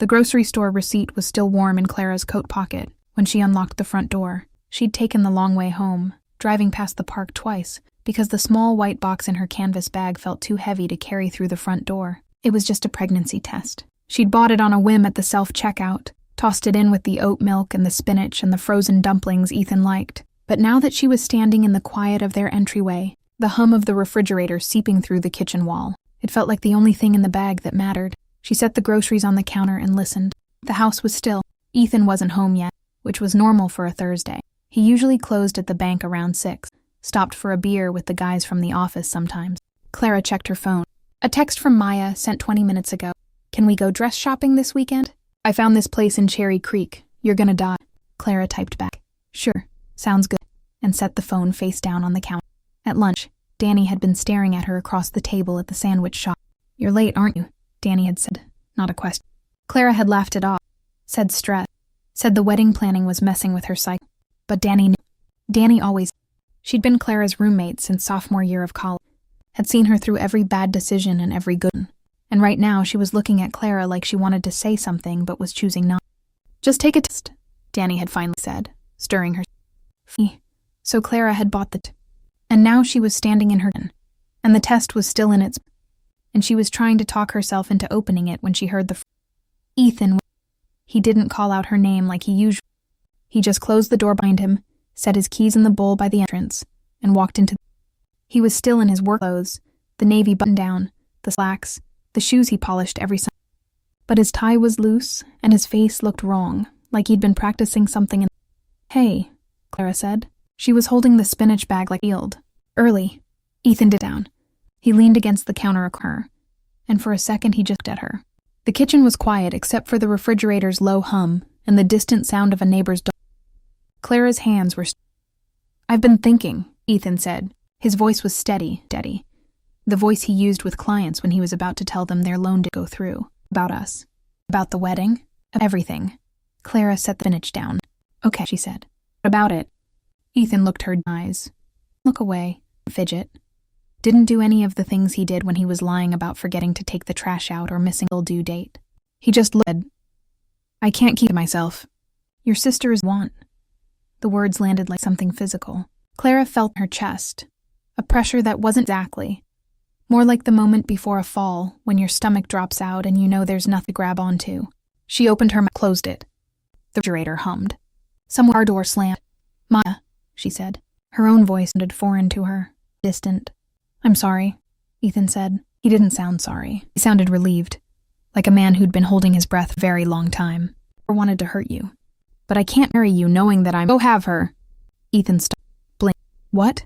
The grocery store receipt was still warm in Clara's coat pocket when she unlocked the front door. She'd taken the long way home, driving past the park twice, because the small white box in her canvas bag felt too heavy to carry through the front door. It was just a pregnancy test. She'd bought it on a whim at the self-checkout, tossed it in with the oat milk and the spinach and the frozen dumplings Ethan liked. But now that she was standing in the quiet of their entryway, the hum of the refrigerator seeping through the kitchen wall, it felt like the only thing in the bag that mattered. She set the groceries on the counter and listened. The house was still. Ethan wasn't home yet, which was normal for a Thursday. He usually closed at the bank around 6, stopped for a beer with the guys from the office sometimes. Clara checked her phone. A text from Maya sent 20 minutes ago. "Can we go dress shopping this weekend? I found this place in Cherry Creek. You're gonna die." Clara typed back, "Sure, sounds good," and set the phone face down on the counter. At lunch, Danny had been staring at her across the table at the sandwich shop. "You're late, aren't you?" Danny had said, not a question. Clara had laughed it off, said stress, said the wedding planning was messing with her cycle. But Danny knew. Danny always. She'd been Clara's roommate since sophomore year of college, had seen her through every bad decision and every good one. And right now she was looking at Clara like she wanted to say something but was choosing not. "Just take a test," Danny had finally said, stirring her. So Clara had bought the and now she was standing in her and the test was still in its, and she was trying to talk herself into opening it when she heard the Ethan. He didn't call out her name like he usually. He just closed the door behind him, set his keys in the bowl by the entrance, and walked into. He was still in his work clothes, the navy button-down, the slacks, the shoes he polished every Sunday. But his tie was loose, and his face looked wrong, like he'd been practicing something. "Hey," Clara said. She was holding the spinach bag like healed. "Early." Ethan did down. He leaned against the counter across her, and for a second he just looked at her. The kitchen was quiet except for the refrigerator's low hum and the distant sound of a neighbor's dog. Clara's hands were. "I've been thinking," Ethan said. His voice was steady, the voice he used with clients when he was about to tell them their loan didn't go through. "About us. About the wedding. Everything." Clara set the spinach down. "Okay," she said. "What about it?" Ethan looked her in the eyes. Look away. Fidget. Didn't do any of the things he did when he was lying about forgetting to take the trash out or missing a due date. He just said, "I can't keep myself. Your sister is want." The words landed like something physical. Clara felt her chest, a pressure that wasn't exactly. More like the moment before a fall, when your stomach drops out and you know there's nothing to grab onto. She opened her mouth, closed it. The refrigerator hummed. Somewhere our door slammed. "Maya," she said. Her own voice sounded foreign to her, distant. "I'm sorry," Ethan said. He didn't sound sorry. He sounded relieved, like a man who'd been holding his breath a very long time, or wanted to hurt you. "But I can't marry you knowing that I'm— Go have her." Ethan stopped. Blink. "What?"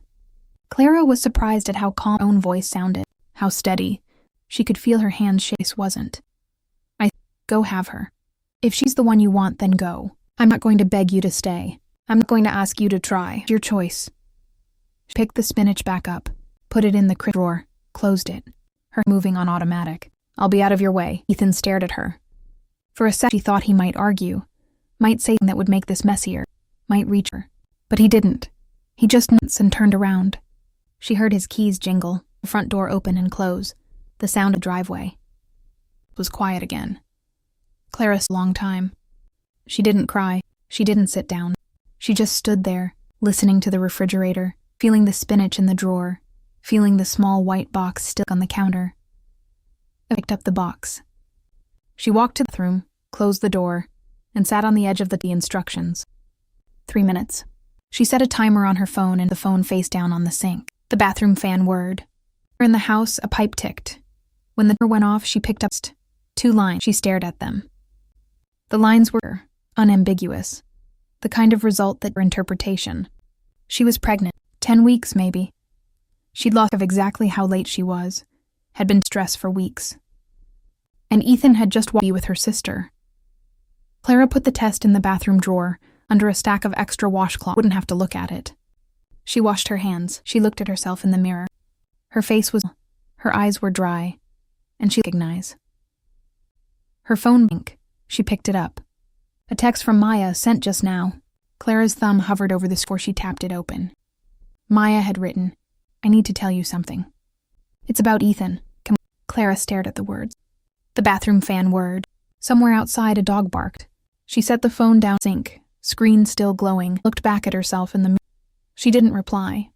Clara was surprised at how calm her own voice sounded, how steady. She could feel her hands shake. Wasn't. Go have her. If she's the one you want, then go. I'm not going to beg you to stay. I'm not going to ask you to try. It's your choice." She picked the spinach back up, put it in the drawer, closed it, her moving on automatic. "I'll be out of your way." Ethan stared at her. For a sec she thought he might argue, might say something that would make this messier, might reach her. But he didn't. He just nodded and turned around. She heard his keys jingle, the front door open and close, the sound of the driveway. It was quiet again. Clara stood a long time. She didn't cry. She didn't sit down. She just stood there, listening to the refrigerator, feeling the spinach in the drawer, feeling the small white box still on the counter. I picked up the box. She walked to the bathroom, closed the door, and sat on the edge of the instructions. 3 minutes. She set a timer on her phone and the phone face down on the sink. The bathroom fan whirred. In the house, a pipe ticked. When the timer went off, she picked up 2 lines. She stared at them. The lines were unambiguous, the kind of result that interpretation. She was pregnant, 10 weeks maybe. She'd lost track of exactly how late she was, had been stressed for weeks. And Ethan had just walked with her sister. Clara put the test in the bathroom drawer, under a stack of extra washcloth. Wouldn't have to look at it. She washed her hands. She looked at herself in the mirror. Her face was, her eyes were dry, and she recognized. Her phone blinked. She picked it up. A text from Maya sent just now. Clara's thumb hovered over the score. She tapped it open. Maya had written, "I need to tell you something. It's about Ethan. Come on." Clara stared at the words. The bathroom fan whirred. Somewhere outside, a dog barked. She set the phone down the sink, screen still glowing, looked back at herself in the mirror. She didn't reply.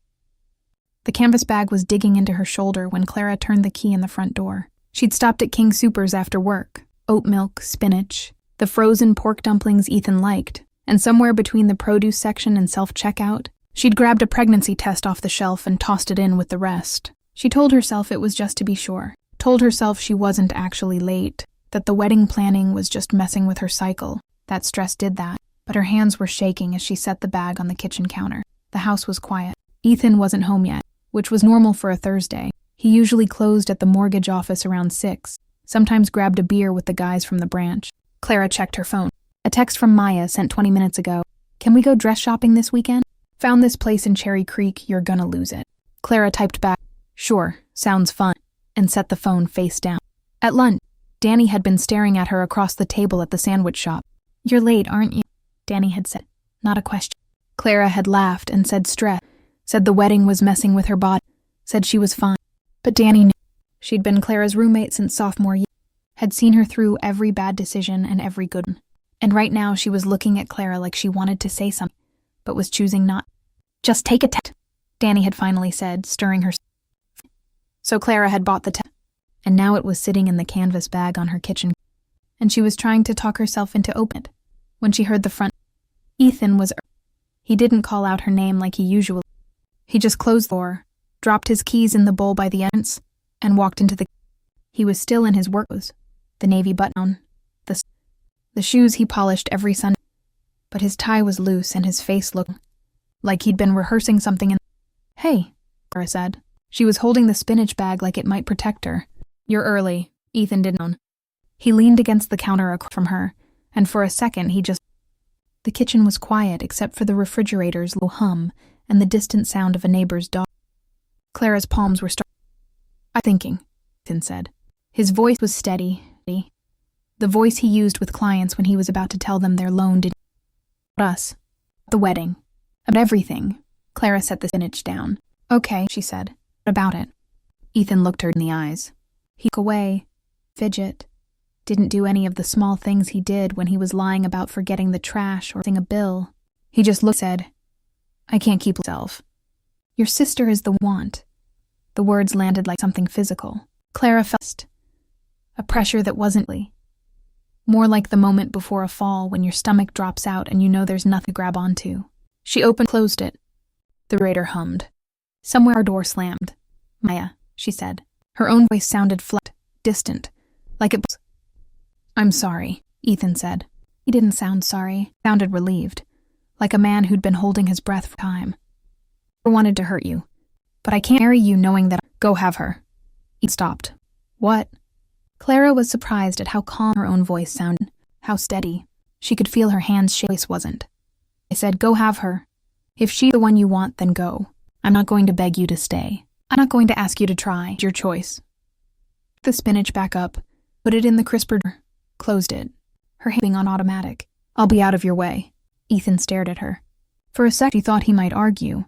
The canvas bag was digging into her shoulder when Clara turned the key in the front door. She'd stopped at King Soopers after work. Oat milk, spinach, the frozen pork dumplings Ethan liked, and somewhere between the produce section and self-checkout, she'd grabbed a pregnancy test off the shelf and tossed it in with the rest. She told herself it was just to be sure. Told herself she wasn't actually late, that the wedding planning was just messing with her cycle. That stress did that, but her hands were shaking as she set the bag on the kitchen counter. The house was quiet. Ethan wasn't home yet, which was normal for a Thursday. He usually closed at the mortgage office around 6, sometimes grabbed a beer with the guys from the branch. Clara checked her phone. A text from Maya sent 20 minutes ago. Can we go dress shopping this weekend? Found this place in Cherry Creek, you're gonna lose it. Clara typed back, sure, sounds fun, and set the phone face down. At lunch, Danny had been staring at her across the table at the sandwich shop. You're late, aren't you? Danny had said, not a question. Clara had laughed and said stress, said the wedding was messing with her body, said she was fine. But Danny knew. She'd been Clara's roommate since sophomore year, had seen her through every bad decision and every good one. And right now she was looking at Clara like she wanted to say something, but was choosing not. Just take a test, Danny had finally said, stirring her. So Clara had bought the test, and now it was sitting in the canvas bag on her kitchen, and she was trying to talk herself into opening it, when she heard the front. Ethan was. He didn't call out her name like he usually. He just closed the door, dropped his keys in the bowl by the entrance, and walked into the. He was still in his work clothes, the navy button, the shoes he polished every Sunday, but his tie was loose and his face looked like he'd been rehearsing something in. Hey, Clara said. She was holding the spinach bag like it might protect her. You're early, Ethan didn't know. He leaned against the counter across from her, and for a second he just. The kitchen was quiet except for the refrigerator's low hum and the distant sound of a neighbor's dog. Clara's palms were I'm thinking, Ethan said. His voice was steady, the voice he used with clients when he was about to tell them their loan didn't. Us. The wedding. About everything. Clara set the spinach down. Okay, she said. What about it? Ethan looked her in the eyes. He looked away, fidget, didn't do any of the small things he did when he was lying about forgetting the trash or a bill. He just looked and said, I can't keep myself. Your sister is the want. The words landed like something physical. Clara felt a pressure that wasn't more like the moment before a fall when your stomach drops out and you know there's nothing to grab onto. She closed it. The refrigerator hummed. Somewhere our door slammed. Maya, she said. Her own voice sounded flat, distant, like it was. I'm sorry, Ethan said. He didn't sound sorry, sounded relieved, like a man who'd been holding his breath for time. I wanted to hurt you, but I can't marry you knowing that. Go have her. He stopped. What? Clara was surprised at how calm her own voice sounded, how steady. She could feel her hands shake. Voice wasn't. I said, go have her. If she's the one you want, then go. I'm not going to beg you to stay. I'm not going to ask you to try. It's your choice. The spinach back up, put it in the crisper drawer, closed it. Her hand on automatic. I'll be out of your way. Ethan stared at her. For a sec, she thought he might argue,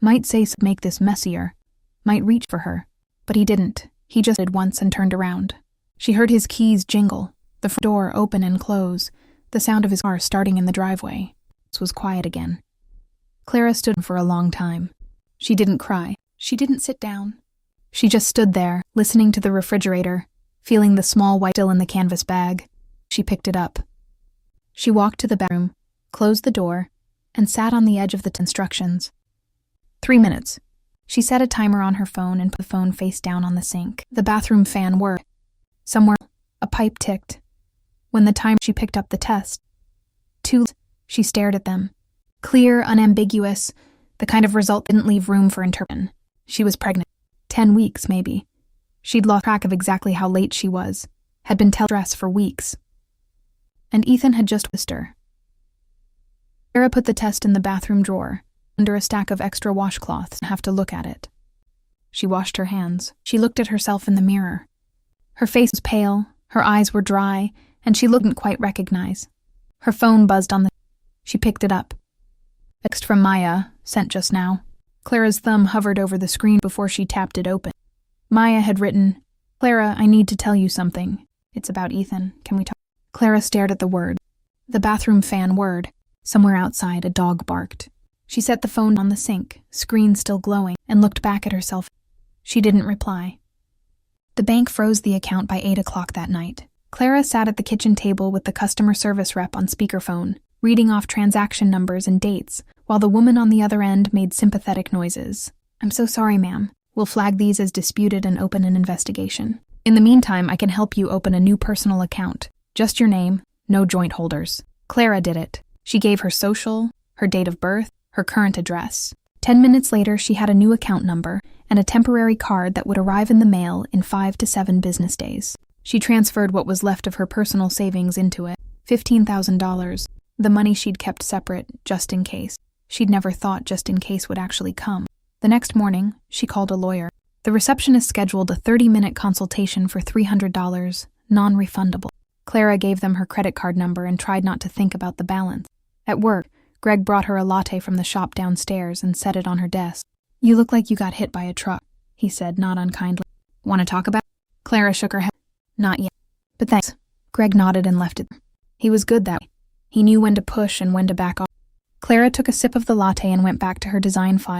might say something to make this messier, might reach for her, but he didn't. He just did once and turned around. She heard his keys jingle, the front door open and close, the sound of his car starting in the driveway. It was quiet again. Clara stood for a long time. She didn't cry. She didn't sit down. She just stood there, listening to the refrigerator, feeling the small white still in the canvas bag. She picked it up. She walked to the bedroom, closed the door, and sat on the edge of the instructions. 3 minutes. She set a timer on her phone and put the phone face down on the sink. The bathroom fan whirred. Somewhere, a pipe ticked. When the time she picked up the test. She stared at them. Clear, unambiguous, the kind of result that didn't leave room for interpretation. She was pregnant. 10 weeks, maybe. She'd lost track of exactly how late she was, had been stressed for weeks. And Ethan had just kissed her. Sarah put the test in the bathroom drawer, under a stack of extra washcloths, and have to look at it. She washed her hands. She looked at herself in the mirror. Her face was pale, her eyes were dry, and she couldn't quite recognize. Her phone buzzed on the. She picked it up. Text from Maya, sent just now. Clara's thumb hovered over the screen before she tapped it open. Maya had written, Clara, I need to tell you something. It's about Ethan. Can we talk? Clara stared at the word. The bathroom fan word. Somewhere outside, a dog barked. She set the phone on the sink, screen still glowing, and looked back at herself. She didn't reply. The bank froze the account by 8 o'clock that night. Clara sat at the kitchen table with the customer service rep on speakerphone, reading off transaction numbers and dates, while the woman on the other end made sympathetic noises. "I'm so sorry, ma'am. We'll flag these as disputed and open an investigation. In the meantime, I can help you open a new personal account. Just your name, no joint holders." Clara did it. She gave her social, her date of birth, her current address. 10 minutes later, she had a new account number and a temporary card that would arrive in the mail in 5 to 7 business days. She transferred what was left of her personal savings into it, $15,000, the money she'd kept separate just in case. She'd never thought just in case would actually come. The next morning, she called a lawyer. The receptionist scheduled a 30-minute consultation for $300, non-refundable. Clara gave them her credit card number and tried not to think about the balance. At work, Greg brought her a latte from the shop downstairs and set it on her desk. "You look like you got hit by a truck," he said, not unkindly. "Want to talk about it?" Clara shook her head. "Not yet. But thanks." Greg nodded and left it. He was good that way. He knew when to push and when to back off. Clara took a sip of the latte and went back to her design file,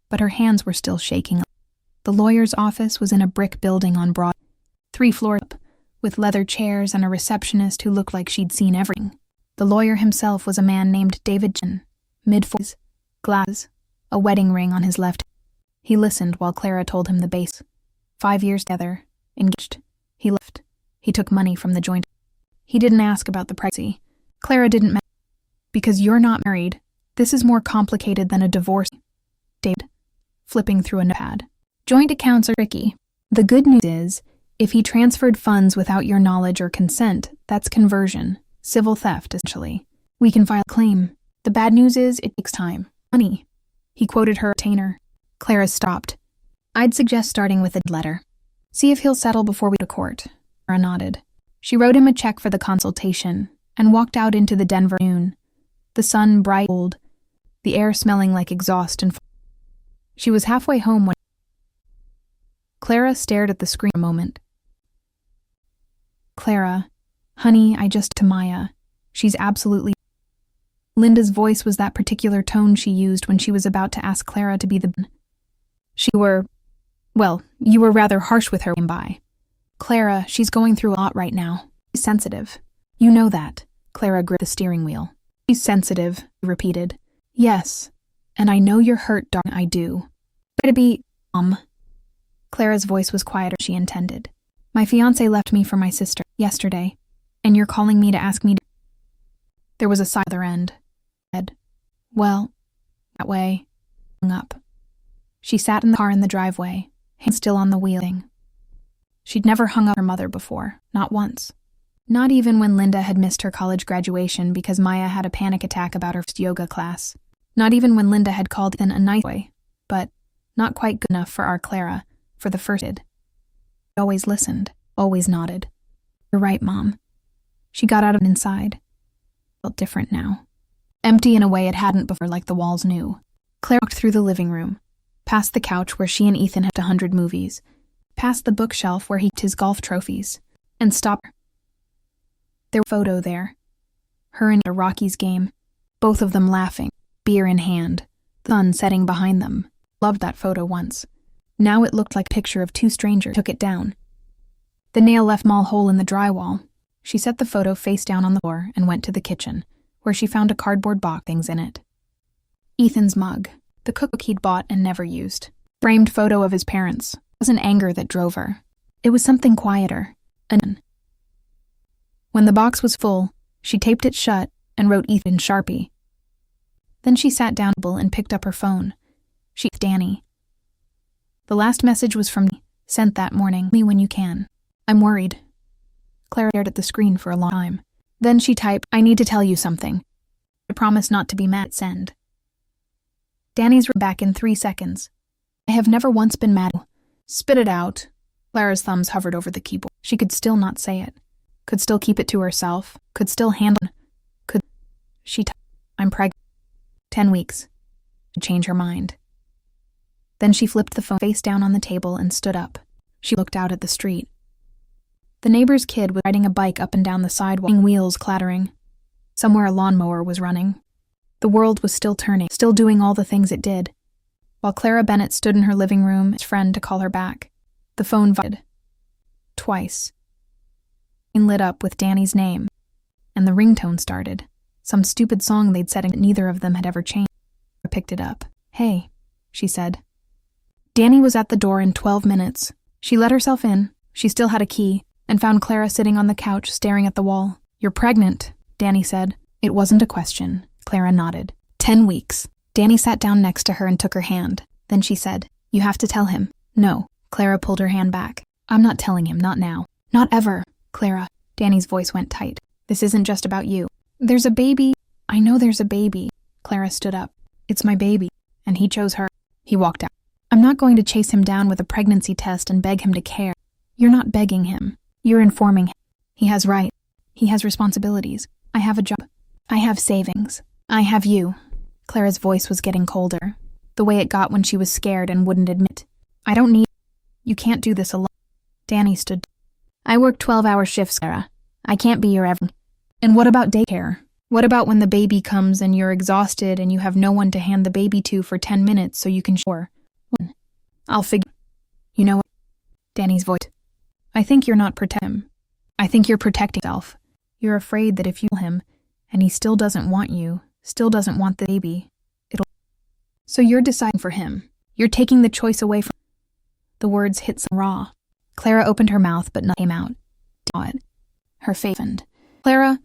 but her hands were still shaking. The lawyer's office was in a brick building on Broad, 3 floors up, with leather chairs and a receptionist who looked like she'd seen everything. The lawyer himself was a man named David Chin, mid-40s, glasses, a wedding ring on his left. He listened while Clara told him the base. 5 years together, engaged. He left. He took money from the joint. He didn't ask about the pregnancy. Clara didn't matter. "Because you're not married, this is more complicated than a divorce." David, flipping through a notepad. "Joint accounts are tricky. The good news is, if he transferred funds without your knowledge or consent, that's conversion. Civil theft, essentially. We can file a claim. The bad news is, it takes time. Money." He quoted her retainer. Clara stopped. "I'd suggest starting with a letter. See if he'll settle before we go to court." Clara nodded. She wrote him a check for the consultation and walked out into the Denver noon. The sun bright gold, the air smelling like exhaust and She was halfway home when Clara stared at the screen for a moment. "Clara, honey, I just to Maya. She's absolutely..." Linda's voice was that particular tone she used when she was about to ask Clara to be the... You were rather harsh with her by. "Clara, she's going through a lot right now. She's sensitive. You know that." Clara gripped the steering wheel. "She's sensitive," he repeated. "Yes. And I know you're hurt, darling, I do. Try to be, Clara's voice was quieter than she intended. "My fiancé left me for my sister yesterday, and you're calling me to ask me to..." There was a sigh at the other end. "Well, that way," hung up. She sat in the car in the driveway, hands still on the wheeling. She'd never hung up her mother before, not once. Not even when Linda had missed her college graduation because Maya had a panic attack about her first yoga class. Not even when Linda had called Ethan a nice boy, but not quite good enough for our Clara, for the first kid. She always listened, always nodded. "You're right, Mom." She got out of inside. Felt different now. Empty in a way it hadn't before, like the walls knew. Clara walked through the living room, past the couch where she and Ethan had 100 movies, past the bookshelf where he kept his golf trophies, and stopped. There was a photo there. Her in a Rockies game, both of them laughing, beer in hand, the sun setting behind them. Loved that photo once. Now it looked like a picture of 2 strangers. Took it down. The nail left a small hole in the drywall. She set the photo face down on the floor and went to the kitchen, where she found a cardboard box with things in it. Ethan's mug, the cookbook he'd bought and never used. Framed photo of his parents. It wasn't anger that drove her. It was something quieter. When the box was full, she taped it shut and wrote Ethan in Sharpie. Then she sat down and picked up her phone. She was Danny. The last message was from me, sent that morning. "Me when you can. I'm worried." Clara stared at the screen for a long time. Then she typed, "I need to tell you something. I promise not to be mad. Send." Danny's wrote back in 3 seconds. "I have never once been mad. Spit it out." Clara's thumbs hovered over the keyboard. She could still not say it. Could still keep it to herself. Could still handle it. She typed, "I'm pregnant. 10 weeks. To change her mind." Then she flipped the phone face down on the table and stood up. She looked out at the street. The neighbor's kid was riding a bike up and down the sidewalk, wheels clattering. Somewhere a lawnmower was running. The world was still turning, still doing all the things it did. While Clara Bennett stood in her living room, his friend to call her back. The phone vibrated. Twice. It lit up with Danny's name, and the ringtone started. Some stupid song they'd said and neither of them had ever changed. Clara picked it up. "Hey," she said. Danny was at the door in 12 minutes. She let herself in, she still had a key, and found Clara sitting on the couch staring at the wall. "You're pregnant," Danny said. It wasn't a question. Clara nodded. 10 weeks. Danny sat down next to her and took her hand. Then she said, "You have to tell him." "No." Clara pulled her hand back. "I'm not telling him, not now. Not ever." "Clara." Danny's voice went tight. "This isn't just about you. There's a baby." "I know there's a baby." Clara stood up. "It's my baby, and he chose her." He walked out. "I'm not going to chase him down with a pregnancy test and beg him to care." "You're not begging him. You're informing him. He has rights. He has responsibilities. I have a job. I have savings. I have you." Clara's voice was getting colder, the way it got when she was scared and wouldn't admit. "I don't need. You can't do this alone." Danny stood. "I work 12-hour shifts, Clara. I can't be your everything." "And what about daycare? What about when the baby comes and you're exhausted and you have no one to hand the baby to for 10 minutes so you can shower?" "I'll figure." "You know what?" Danny's voice. "I think you're not protecting him. I think you're protecting yourself. You're afraid that if you kill him, and he still doesn't want you, still doesn't want the baby, it'll... So you're deciding for him. You're taking the choice away from..." The words hit some raw. Clara opened her mouth, but nothing came out. It. Her face stiffened. "Clara,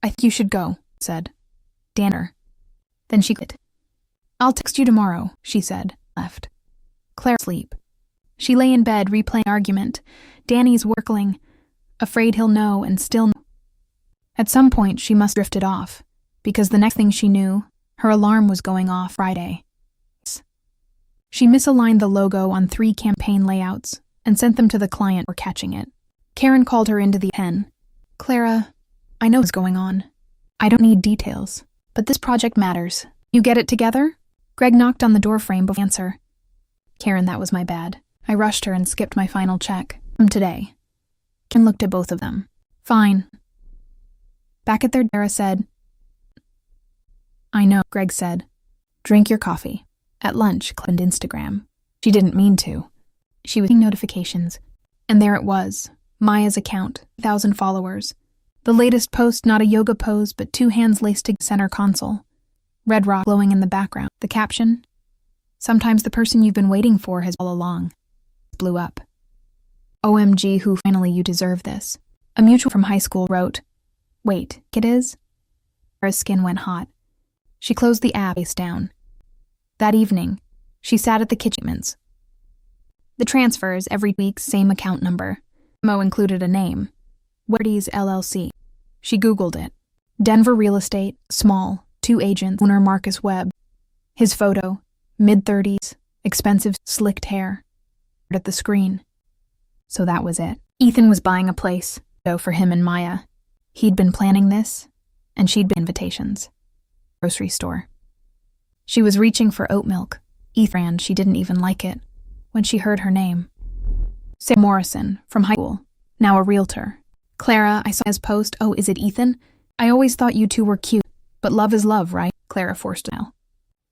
I think you should go," said Danner. Then she quit. "I'll text you tomorrow," she said, left. Clara sleep. She lay in bed replaying the argument. Danny's workling, afraid he'll know and still know. At some point she must have drifted off, because the next thing she knew, her alarm was going off Friday. She misaligned the logo on 3 campaign layouts and sent them to the client for catching it. Karen called her into the pen. "Clara, I know what's going on. I don't need details, but this project matters. You get it together?" Greg knocked on the doorframe before answer. "Karen, that was my bad. I rushed her and skipped my final check. Today." Karen looked at both of them. "Fine." Back at their Dara said, "I know," Greg said. "Drink your coffee." At lunch, clicked Instagram. She didn't mean to. She was getting notifications. And there it was, Maya's account, 1,000 followers. The latest post, not a yoga pose, but 2 hands laced to center console. Red rock glowing in the background. The caption, "Sometimes the person you've been waiting for has all along." Blew up. "OMG, who finally you deserve this." A mutual from high school wrote, "Wait, it is?" Her skin went hot. She closed the app face down. That evening, she sat at the kitchen. The transfers every week, same account number. Mo included a name. Werdy's LLC. She Googled it. Denver real estate, small, 2 agents, owner Marcus Webb. His photo, mid-30s, expensive, slicked hair. At the screen. So that was it. Ethan was buying a place, though, for him and Maya. He'd been planning this, and she'd been invitations. Grocery store. She was reaching for oat milk. Ethan, she didn't even like it, when she heard her name. Sam Morrison, from high school, now a realtor. "Clara, I saw his post. Oh, is it Ethan? I always thought you two were cute, but love is love, right?" Clara forced a smile.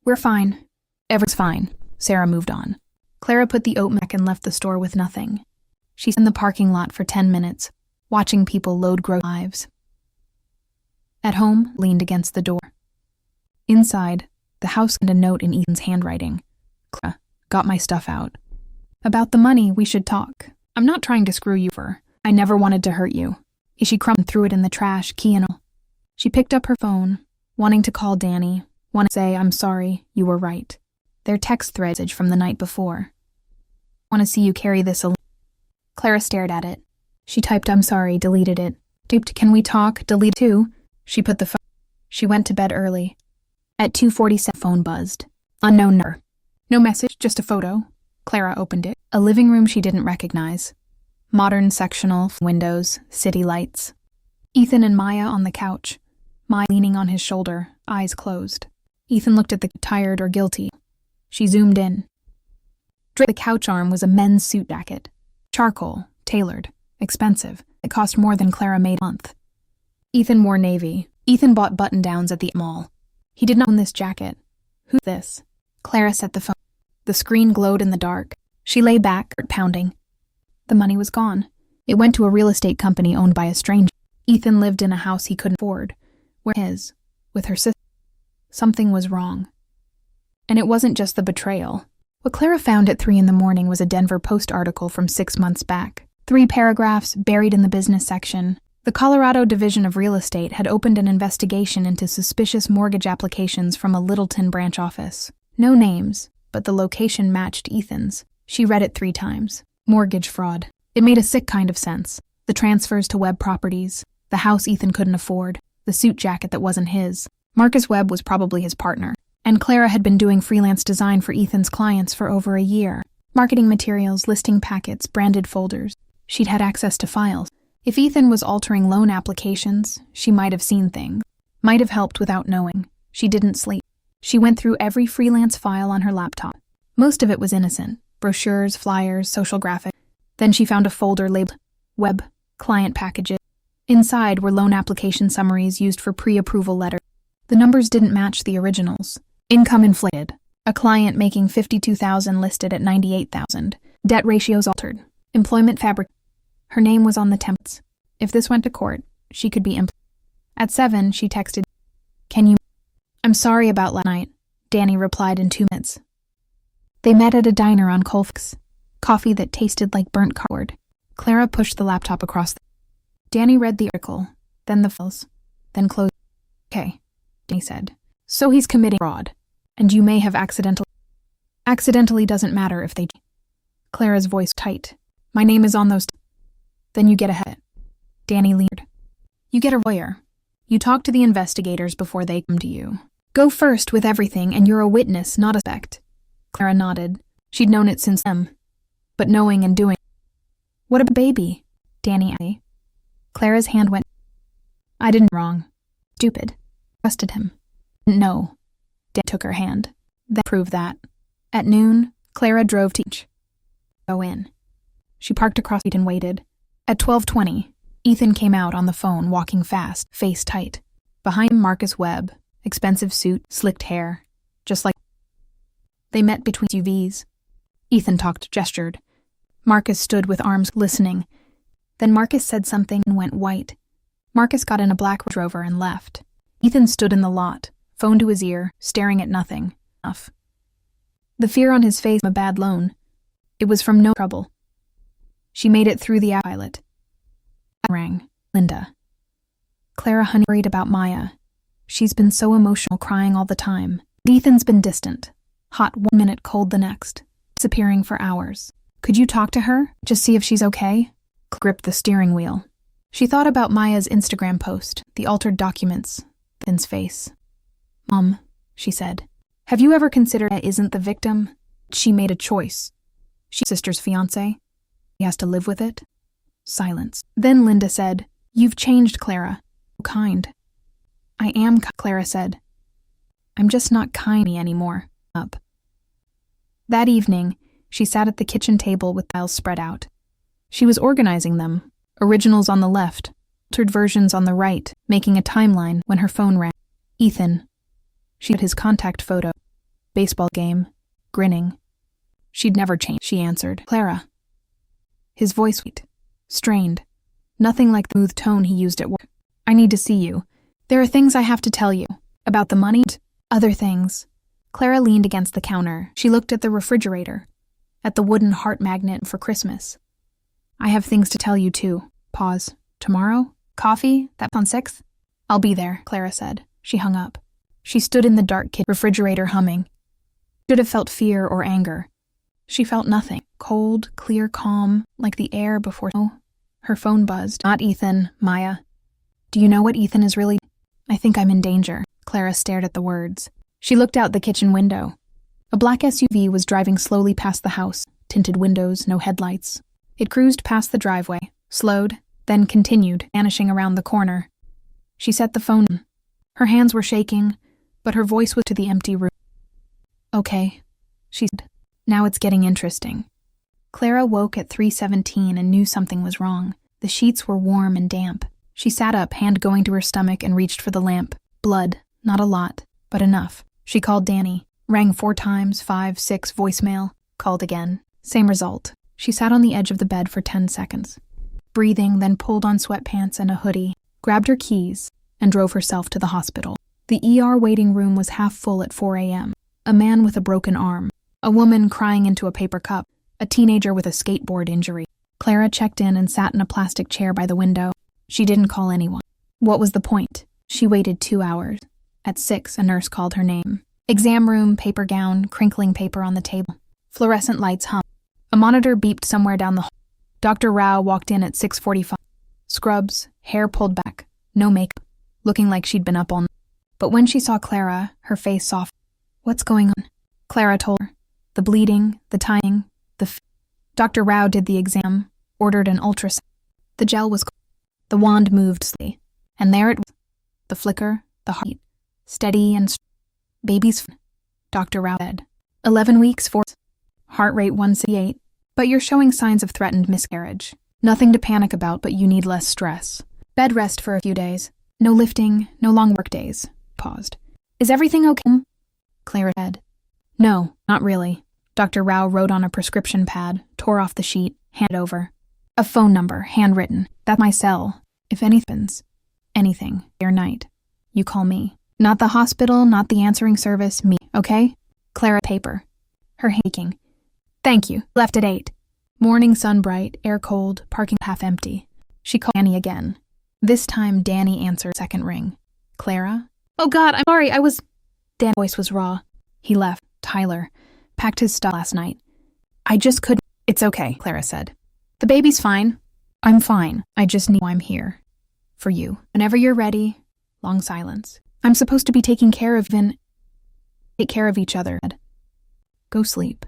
"We're fine. Everything's fine." Sarah moved on. Clara put the oat milk and left the store with nothing. She sat in the parking lot for 10 minutes, watching people load lives. At home, leaned against the door. Inside, the house and a note in Ethan's handwriting. "Clara, got my stuff out. About the money, we should talk. I'm not trying to screw you over. I never wanted to hurt you." She crumpled and threw it in the trash, key and all. She picked up her phone, wanting to call Danny, wanting to say, "I'm sorry, you were right." Their text thread from the night before. "Want to see you carry this alone." Clara stared at it. She typed, "I'm sorry," deleted it. Typed, "Can we talk?" Delete too. She put the phone. She went to bed early. At 2:47, phone buzzed. Unknown number. No message, just a photo. Clara opened it. A living room she didn't recognize. Modern sectional, windows, city lights. Ethan and Maya on the couch. Maya leaning on his shoulder, eyes closed. Ethan looked at the tired or guilty. She zoomed in. Draped the couch arm was a men's suit jacket. Charcoal, tailored, expensive. It cost more than Clara made a month. Ethan wore navy. Ethan bought button-downs at the mall. He did not own this jacket. Who's this? Clara set the phone. The screen glowed in the dark. She lay back, heart pounding. The money was gone. It went to a real estate company owned by a stranger. Ethan lived in a house he couldn't afford. With her sister. Something was wrong. And it wasn't just the betrayal. What Clara found at 3 a.m. was a Denver Post article from 6 months back. 3 paragraphs buried in the business section. The Colorado Division of Real Estate had opened an investigation into suspicious mortgage applications from a Littleton branch office. No names, but the location matched Ethan's. She read it 3 times. Mortgage fraud. It made a sick kind of sense. The transfers to Webb Properties, the house Ethan couldn't afford, the suit jacket that wasn't his. Marcus Webb was probably his partner, and Clara had been doing freelance design for Ethan's clients for over a year. Marketing materials, listing packets, branded folders. She'd had access to files. If Ethan was altering loan applications, she might have seen things. Might have helped without knowing. She didn't sleep. She went through every freelance file on her laptop. Most of it was innocent. Brochures, flyers, social graphics. Then she found a folder labeled Web Client Packages. Inside were loan application summaries used for pre-approval letters. The numbers didn't match the originals. Income inflated. A client making $52,000 listed at $98,000. Debt ratios altered. Employment fabric. Her name was on the templates. If this went to court, she could be At 7, she texted, "Can you?" "I'm sorry about last night," Danny replied in 2 minutes. They met at a diner on Colfax. Coffee that tasted like burnt cardboard. Clara pushed the laptop across. Danny read the article, then the files, then closed. "Okay," Danny said. "So he's committing fraud, and you may have Accidentally doesn't matter if they..." Clara's voice tight. "My name is on those..." "Then you get ahead." Danny leered. "You get a lawyer. You talk to the investigators before they come to you. Go first with everything, and you're a witness, not a suspect." Clara nodded. She'd known it since them. But knowing and doing... "What about baby?" Danny asked. Clara's hand went... "I didn't wrong. Stupid. Trusted him." "No." Dan took her hand. "That proved that." At noon, Clara drove to each. Go in. She parked across the street and waited. At 12:20, Ethan came out on the phone, walking fast, face tight. Behind him, Marcus Webb, expensive suit, slicked hair, just like... They met between SUVs. Ethan gestured. Marcus stood with arms listening. Then Marcus said something and went white. Marcus got in a black Range Rover and left. Ethan stood in the lot, phone to his ear, staring at nothing. Enough. The fear on his face, a bad loan. It was from no trouble. She made it through the pilot. Rang. Linda. "Clara, honey, worried about Maya. She's been so emotional, crying all the time. Ethan's been distant. Hot 1 minute, cold the next. Disappearing for hours. Could you talk to her? Just see if she's okay?" Gripped the steering wheel. She thought about Maya's Instagram post, the altered documents, Ethan's face. "Mom," she said, "have you ever considered Maya isn't the victim? She made a choice. She's sister's fiancé. He has to live with it." Silence. Then Linda said, "You've changed, Clara. Kind." "I am," Clara said. "I'm just not kind anymore." Up. That evening, she sat at the kitchen table with files spread out. She was organizing them, originals on the left, altered versions on the right, making a timeline when her phone rang. Ethan. She had his contact photo. Baseball game. Grinning. She'd never changed, she answered. "Clara." His voice sweet, strained, nothing like the smooth tone he used at work. "I need to see you. There are things I have to tell you. About the money and other things." Clara leaned against the counter. She looked at the refrigerator, at the wooden heart magnet for Christmas. "I have things to tell you, too." Pause. "Tomorrow? Coffee? That's on 6th? "I'll be there," Clara said. She hung up. She stood in the dark kitchen, refrigerator humming. She should have felt fear or anger. She felt nothing. Cold, clear, calm, like the air before snow. Her phone buzzed. "Not Ethan, Maya." "Do you know what Ethan is really?" "I think I'm in danger." Clara stared at the words. She looked out the kitchen window. A black SUV was driving slowly past the house, tinted windows, no headlights. It cruised past the driveway, slowed, then continued, vanishing around the corner. She set the phone. Her hands were shaking, but her voice was to the empty room. "Okay," she said. "Now it's getting interesting." Clara woke at 3:17 and knew something was wrong. The sheets were warm and damp. She sat up, hand going to her stomach, and reached for the lamp. Blood. Not a lot, but enough. She called Danny. Rang 4 times, 5, 6, voicemail. Called again. Same result. She sat on the edge of the bed for 10 seconds. Breathing, then pulled on sweatpants and a hoodie, grabbed her keys, and drove herself to the hospital. The ER waiting room was half full at 4 a.m. A man with a broken arm. A woman crying into a paper cup. A teenager with a skateboard injury. Clara checked in and sat in a plastic chair by the window. She didn't call anyone. What was the point? She waited 2 hours. At 6, a nurse called her name. Exam room, paper gown, crinkling paper on the table. Fluorescent lights hum. A monitor beeped somewhere down the hall. Dr. Rao walked in at 6:45. Scrubs, hair pulled back, no makeup, looking like she'd been up all night. But when she saw Clara, her face softened. What's going on? Clara told her. The bleeding, the tying, Dr. Rao did the exam, ordered an ultrasound. The gel was cold. The wand moved slowly, and there it was. The flicker, the heartbeat, steady and baby's. Dr. Rao said. 11 weeks, 4. Heart rate 168. But you're showing signs of threatened miscarriage. Nothing to panic about, but you need less stress. Bed rest for a few days. No lifting, no long work days. Paused. Is everything okay? Clara said. No, not really. Dr. Rao wrote on a prescription pad, tore off the sheet, handed over. A phone number, handwritten. That's my cell. If anything happens, anything, day or night, you call me. Not the hospital, not the answering service, me, okay? Clara paper. Her aching. Thank you. Left at 8. Morning sun bright, air cold, parking half empty. She called Danny again. This time Danny answered second ring. Clara? Oh God, I'm sorry, Dan's voice was raw. He left. Tyler. Packed his stuff last night. I just couldn't. It's okay, Clara said. The baby's fine. I'm fine. I just know I'm here. For you. Whenever you're ready. Long silence. I'm supposed to be taking care of Take care of each other. Go sleep.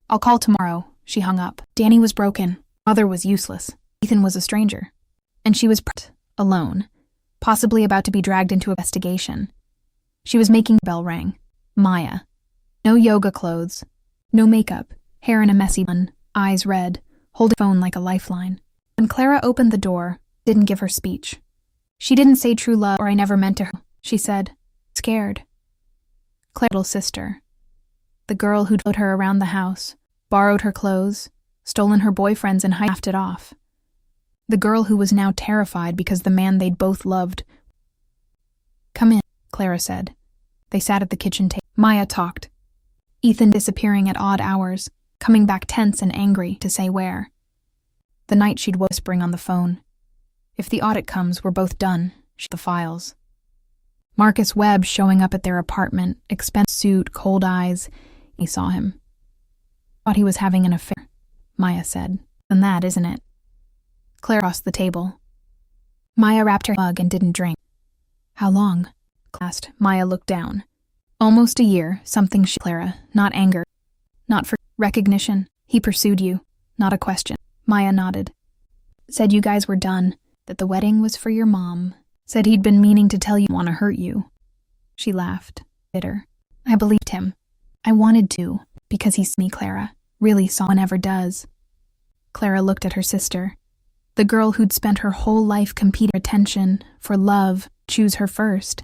I'll call tomorrow. She hung up. Danny was broken. Mother was useless. Ethan was a stranger. And she was alone. Possibly about to be dragged into an investigation. She was making bell rang. Maya. No yoga clothes. No makeup. Hair in a messy bun. Eyes red. Holding the phone like a lifeline. When Clara opened the door, didn't give her speech. She didn't say true love or I never meant to her. She said, scared. Clara's little sister. The girl who'd followed her around the house, borrowed her clothes, stolen her boyfriends and laughed it off. The girl who was now terrified because the man they'd both loved. Come in, Clara said. They sat at the kitchen table. Maya talked. Ethan disappearing at odd hours, coming back tense and angry to say where. The night she'd whispering on the phone. If the audit comes, we're both done. The files. Marcus Webb showing up at their apartment, expensive suit, cold eyes. He saw him. Thought he was having an affair, Maya said. And that, isn't it? Claire crossed the table. Maya wrapped her mug and didn't drink. How long? Asked. Maya looked down. Almost a year, something Clara, not anger. Not for recognition. He pursued you. Not a question. Maya nodded. Said you guys were done, that the wedding was for your mom. Said he'd been meaning to tell you want to hurt you. She laughed, bitter. I believed him. I wanted to, because he saw me, Clara. Really saw one ever does. Clara looked at her sister. The girl who'd spent her whole life competing for attention, for love, choose her first.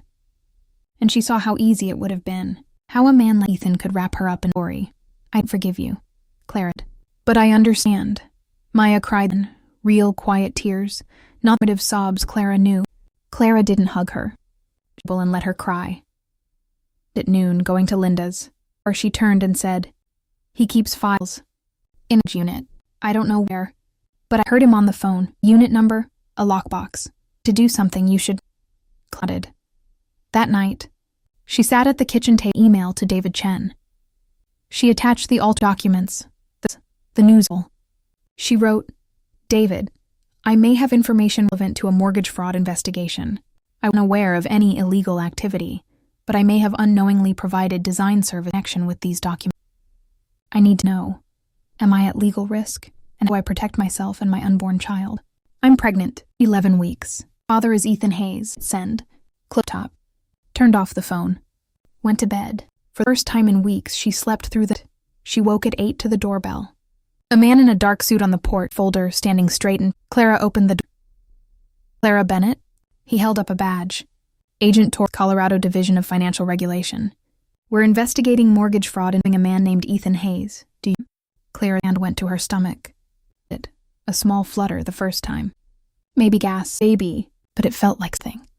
And she saw how easy it would have been. How a man like Ethan could wrap her up in glory. I'd forgive you, Clara. But I understand. Maya cried in real quiet tears, not primitive sobs Clara knew. Clara didn't hug her and let her cry. At noon, going to Linda's, where she turned and said, he keeps files. In a unit. I don't know where. But I heard him on the phone. Unit number, a lockbox. To do something you should. Clouded. That night, she sat at the kitchen table email to David Chen. She attached the alt documents, the news. She wrote, David, I may have information relevant to a mortgage fraud investigation. I'm unaware of any illegal activity, but I may have unknowingly provided design service in connection with these documents. I need to know, am I at legal risk, and how do I protect myself and my unborn child? I'm pregnant, 11 weeks. Father is Ethan Hayes. Send. Clip top. Turned off the phone. Went to bed. For the first time in weeks, she slept through the... She woke at 8 to the doorbell. A man in a dark suit on the port folder, standing straight, and Clara opened the door. Clara Bennett? He held up a badge. Agent Torres, Colorado Division of Financial Regulation. We're investigating mortgage fraud involving a man named Ethan Hayes. Do you? Clara's hand went to her stomach. A small flutter the first time. Maybe gas, baby, but it felt like thing.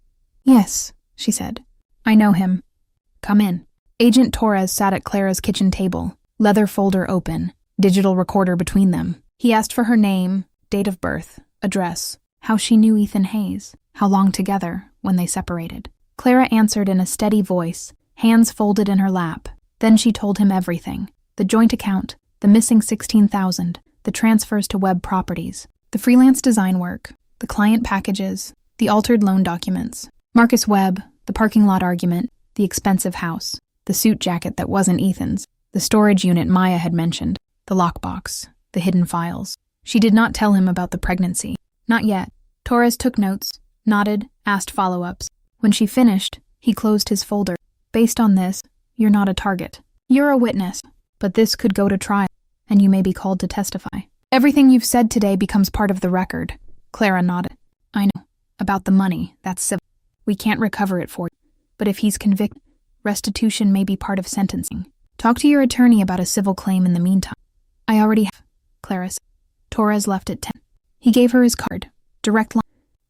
Yes, she said. I know him. Come in. Agent Torres sat at Clara's kitchen table, leather folder open, digital recorder between them. He asked for her name, date of birth, address, how she knew Ethan Hayes, how long together, when they separated. Clara answered in a steady voice, hands folded in her lap. Then she told him everything. The joint account, the missing $16,000, the transfers to Webb Properties, the freelance design work, the client packages, the altered loan documents, Marcus Webb, the parking lot argument, the expensive house, the suit jacket that wasn't Ethan's, the storage unit Maya had mentioned, the lockbox, the hidden files. She did not tell him about the pregnancy. Not yet. Torres took notes, nodded, asked follow-ups. When she finished, he closed his folder. Based on this, you're not a target. You're a witness, but this could go to trial, and you may be called to testify. Everything you've said today becomes part of the record. Clara nodded. I know. About the money, that's civil. We can't recover it for you. But if he's convicted, restitution may be part of sentencing. Talk to your attorney about a civil claim in the meantime. I already have, Clara said. Torres left at 10. He gave her his card, direct line,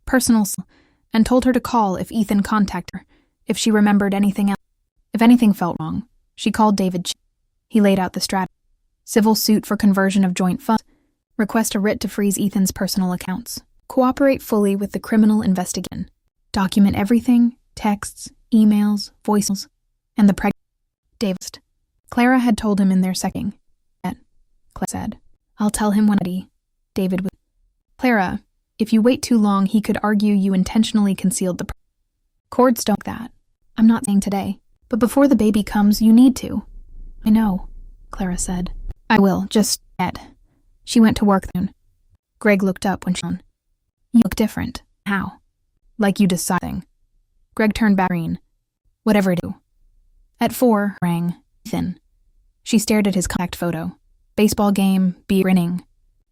personal cell, and told her to call if Ethan contacted her, if she remembered anything else. If anything felt wrong, she called David. He laid out the strategy. Civil suit for conversion of joint funds. Request a writ to freeze Ethan's personal accounts. Cooperate fully with the criminal investigation. Document everything, texts, emails, voicemails, and the Davis. Clara had told him in their second. Clara said, I'll tell him when ready. David would. Clara, if you wait too long, he could argue you intentionally concealed the courts don't that. I'm not saying today, but before the baby comes, you need to. I know, Clara said. I will, just Ed. She went to work soon. Greg looked up when she on. You look different. How? Like you deciding. Greg turned back green. Whatever do. At 4, rang. Ethan. She stared at his contact photo. Baseball game, grinning.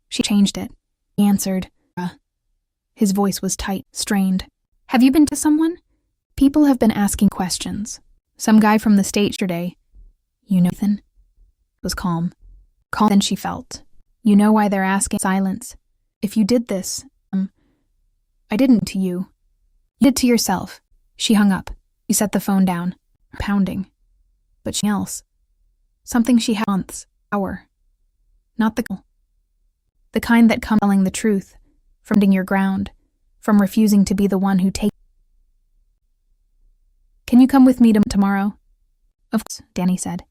She changed it. He answered. His voice was tight, strained. Have you been to someone? People have been asking questions. Some guy from the state yesterday. You know Ethan? It was calm. Calm than she felt. You know why they're asking? Silence. If you did this, I didn't to you. You did to yourself. She hung up. She set the phone down, pounding. But she else. Something she had months, hour. Not the kind that comes telling the truth, from standing your ground, from refusing to be the one who takes. Can you come with me tomorrow? Of course, Danny said.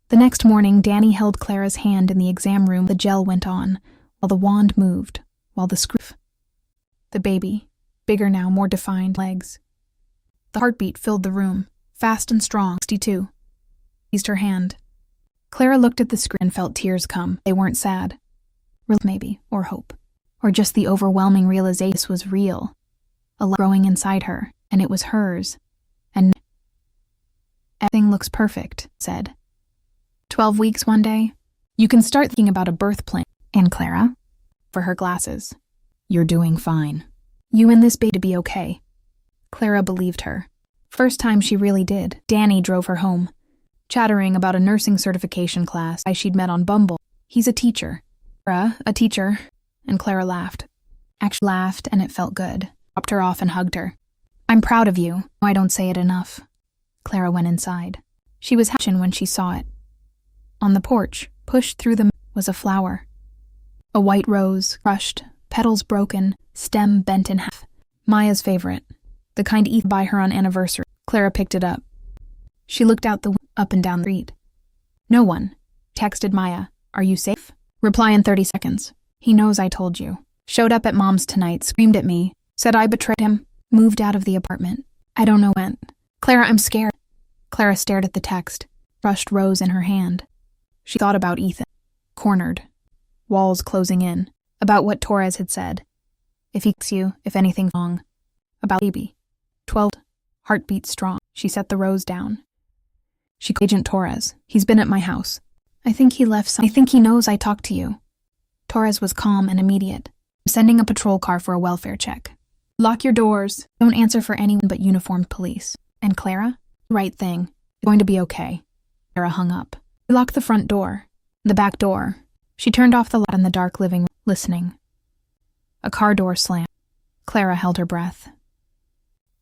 The next morning, Danny held Clara's hand in the exam room. The gel went on, while the wand moved, while the screw. The baby, bigger now, more defined legs. The heartbeat filled the room, fast and strong. 62. Eased her hand. Clara looked at the screen and felt tears come. They weren't sad. Relief maybe, or hope. Or just the overwhelming realization this was real. A love growing inside her, and it was hers. And everything looks perfect, said. 12 weeks one day. You can start thinking about a birth plan. And Clara? For her glasses. You're doing fine. You and this baby be okay. Clara believed her. First time she really did. Danny drove her home, chattering about a nursing certification class she'd met on Bumble. He's a teacher. A teacher. And Clara laughed. Actually laughed, and it felt good. Dropped her off and hugged her. I'm proud of you. I don't say it enough. Clara went inside. She was happy when she saw it. On the porch, pushed through them, was a flower. A white rose, crushed, petals broken, stem bent in half. Maya's favorite. The kind eaten by her on anniversary. Clara picked it up. She looked out the window, up and down the street. No one. Texted Maya. Are you safe? Reply in 30 seconds. He knows I told you. Showed up at Mom's tonight, screamed at me, said I betrayed him, moved out of the apartment. I don't know when. Clara, I'm scared. Clara stared at the text, crushed rose in her hand. She thought about Ethan. Cornered. Walls closing in. About what Torres had said. If he kicks you, if anything's wrong. About baby. 12. Heartbeat strong. She set the rose down. She called Agent Torres. He's been at my house. I think he left some. I think he knows I talked to you. Torres was calm and immediate. sending a patrol car for a welfare check. Lock your doors. Don't answer for anyone but uniformed police. And Clara? Right thing. It's going to be okay. Clara hung up. She locked the front door. The back door. She turned off the light in the dark living room, listening. A car door slammed. Clara held her breath.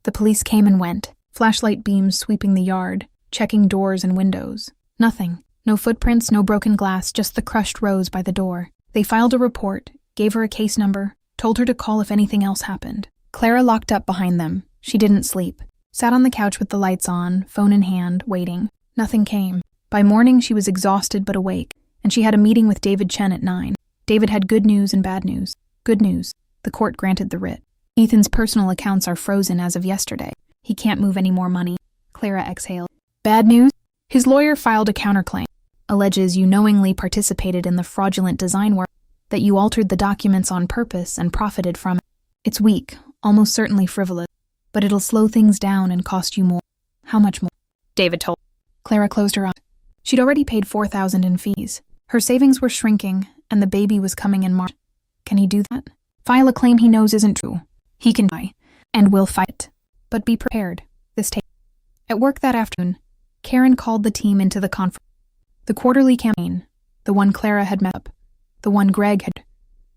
The police came and went, flashlight beams sweeping the yard, checking doors and windows. Nothing. No footprints, no broken glass, just the crushed rose by the door. They filed a report, gave her a case number, told her to call if anything else happened. Clara locked up behind them. She didn't sleep. Sat on the couch with the lights on, phone in hand, waiting. Nothing came. By morning, she was exhausted but awake, and she had a meeting with David Chen at 9. David had good news and bad news. Good news. The court granted the writ. Ethan's personal accounts are frozen as of yesterday. He can't move any more money. Clara exhaled. Bad news? His lawyer filed a counterclaim. Alleges you knowingly participated in the fraudulent design work, that you altered the documents on purpose and profited from it. It's weak, almost certainly frivolous, but it'll slow things down and cost you more. How much more? David told. Clara closed her eyes. She'd already paid $4,000 in fees. Her savings were shrinking, and the baby was coming in March. Can he do that? File a claim he knows isn't true. He can die, and will fight. But be prepared. This takes. At work that afternoon, Karen called the team into the conference. The quarterly campaign, the one Clara had met up, the one Greg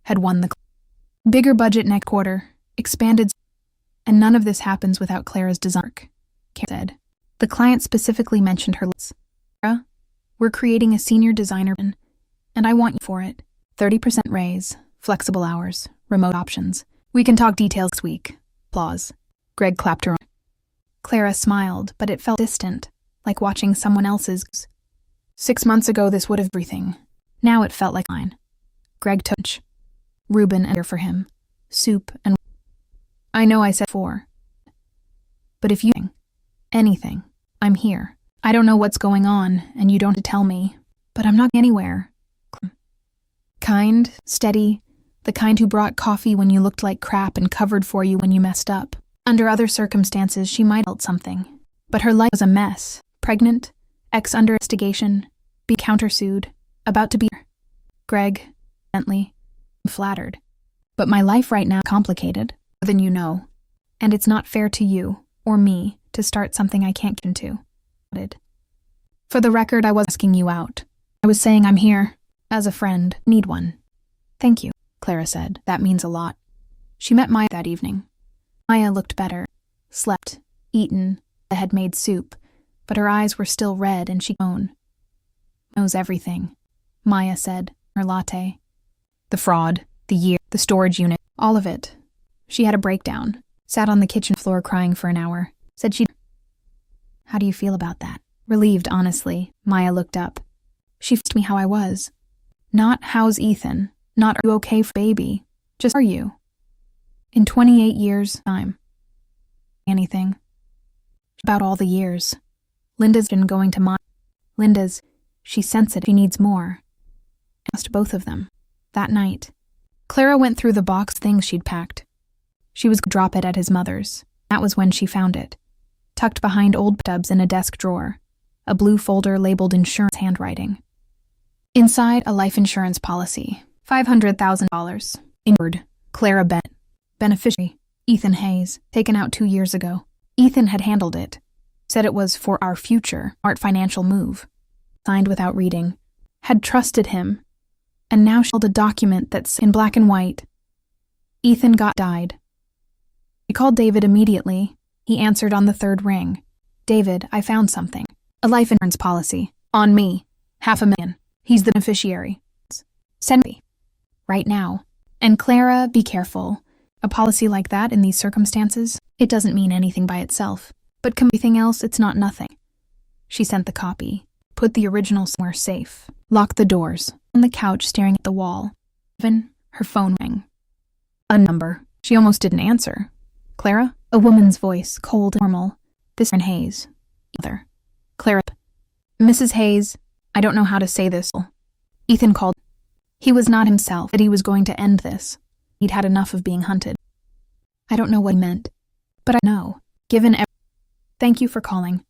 had won the bigger budget next quarter, expanded, and none of this happens without Clara's design. Karen said. The client specifically mentioned her lists. Clara, we're creating a senior designer, and I want you for it. 30% raise, flexible hours, remote options. We can talk details this week. Applause. Greg clapped her on. Clara smiled, but it felt distant, like watching someone else's. 6 months ago, this would have been everything. Now it felt like mine. Greg took Reuben and beer for him. Soup and... I know I said 4. But if you... anything, I'm here. I don't know what's going on, and you don't have to tell me. But I'm not anywhere. Kind, steady, the kind who brought coffee when you looked like crap and covered for you when you messed up. Under other circumstances, she might have felt something. But her life was a mess. Pregnant, ex under investigation, be countersued, about to be... Greg, gently, flattered. But my life right now is complicated, more than you know. And it's not fair to you, or me, to start something I can't get into. For the record, I was asking you out. I was saying I'm here, as a friend, need one. Thank you, Clara said. That means a lot. She met Maya that evening. Maya looked better, slept, eaten, had made soup, but her eyes were still red and she knows everything, Maya said, her latte. The fraud, the year, the storage unit, all of it. She had a breakdown, sat on the kitchen floor crying for an hour, said she... How do you feel about that? Relieved, honestly. Maya looked up. She asked me how I was. Not how's Ethan, not are you okay for baby, just are you? In 28 years' time. Anything. About all the years. Linda's been going to Linda's, she's sensitive, she needs more. Asked both of them. That night, Clara went through the box of things she'd packed. She was going to drop it at his mother's. That was when she found it. Tucked behind old tubs in a desk drawer, a blue folder labeled insurance handwriting. Inside, a life insurance policy, $500,000. Insured, Clara Bennett. Beneficiary, Ethan Hayes, taken out 2 years ago. Ethan had handled it. Said it was for our future, smart financial move. Signed without reading. Had trusted him. And now she held a document that's in black and white. Ethan died. She called David immediately. He answered on the 3rd ring. David, I found something. A life insurance policy. On me. $500,000. He's the beneficiary. Send me. Right now. And Clara, be careful. A policy like that in these circumstances, it doesn't mean anything by itself. But come everything else, it's not nothing. She sent the copy. Put the original somewhere safe. Locked the doors. On the couch staring at the wall. Even her phone rang. A number. She almost didn't answer. Clara? A woman's voice, cold and normal. This is Hayes. Mother. Clara. Mrs. Hayes, I don't know how to say this. Ethan called. He was not himself, that he was going to end this. He'd had enough of being hunted. I don't know what he meant, but I know, given Thank you for calling.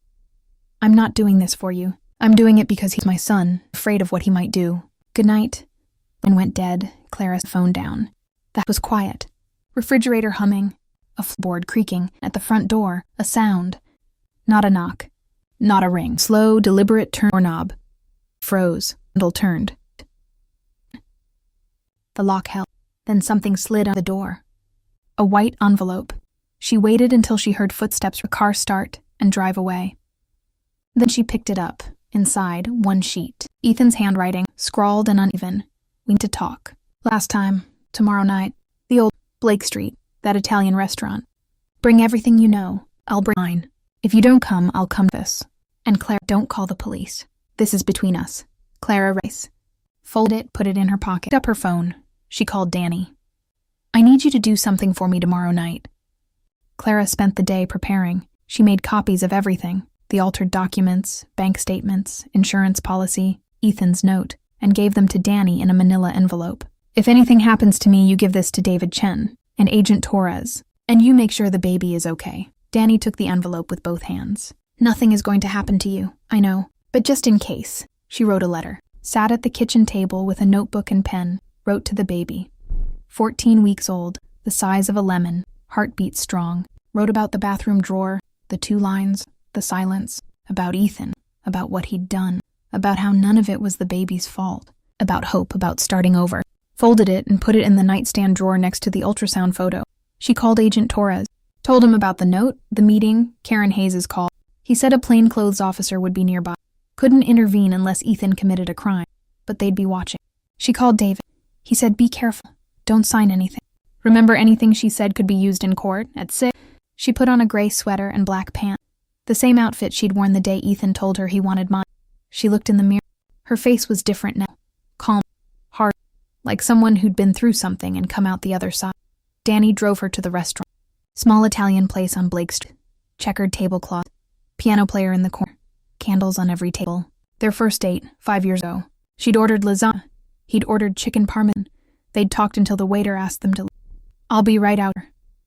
I'm not doing this for you. I'm doing it because he's my son, afraid of what he might do. Good night. And went dead, Clara's phone down. That was quiet. Refrigerator humming, a floorboard creaking, at the front door, a sound. Not a knock. Not a ring. Slow, deliberate turn knob. Froze. Handle turned. The lock held. Then something slid on the door. A white envelope. She waited until she heard footsteps, her car start, and drive away. Then she picked it up. Inside, one sheet. Ethan's handwriting, scrawled and uneven. We need to talk. Last time, tomorrow night, the old Blake Street, that Italian restaurant. Bring everything you know. I'll bring mine. If you don't come, I'll come this. And Clara, don't call the police. This is between us. Clara Rice. Folded it, put it in her pocket. Up her phone. She called Danny. I need you to do something for me tomorrow night. Clara spent the day preparing. She made copies of everything. The altered documents, bank statements, insurance policy, Ethan's note, and gave them to Danny in a manila envelope. If anything happens to me, you give this to David Chen and Agent Torres, and you make sure the baby is okay. Danny took the envelope with both hands. Nothing is going to happen to you, I know, but just in case. She wrote a letter, sat at the kitchen table with a notebook and pen, wrote to the baby. 14 weeks old, the size of a lemon, heartbeat strong, wrote about the bathroom drawer, the 2 lines, the silence, about Ethan, about what he'd done, about how none of it was the baby's fault, about hope, about starting over. Folded it and put it in the nightstand drawer next to the ultrasound photo. She called Agent Torres, told him about the note, the meeting, Karen Hayes' call. He said a plainclothes officer would be nearby. Couldn't intervene unless Ethan committed a crime, but they'd be watching. She called David. He said, be careful. Don't sign anything. Remember, anything she said could be used in court. At 6, she put on a gray sweater and black pants, the same outfit she'd worn the day Ethan told her he wanted mine. She looked in the mirror. Her face was different now. Calm, hard, like someone who'd been through something and come out the other side. Danny drove her to the restaurant. Small Italian place on Blake Street. Checkered tablecloth. Piano player in the corner. Candles on every table. Their first date, 5 years ago. She'd ordered lasagna. He'd ordered chicken parmesan. They'd talked until the waiter asked them to leave. I'll be right out,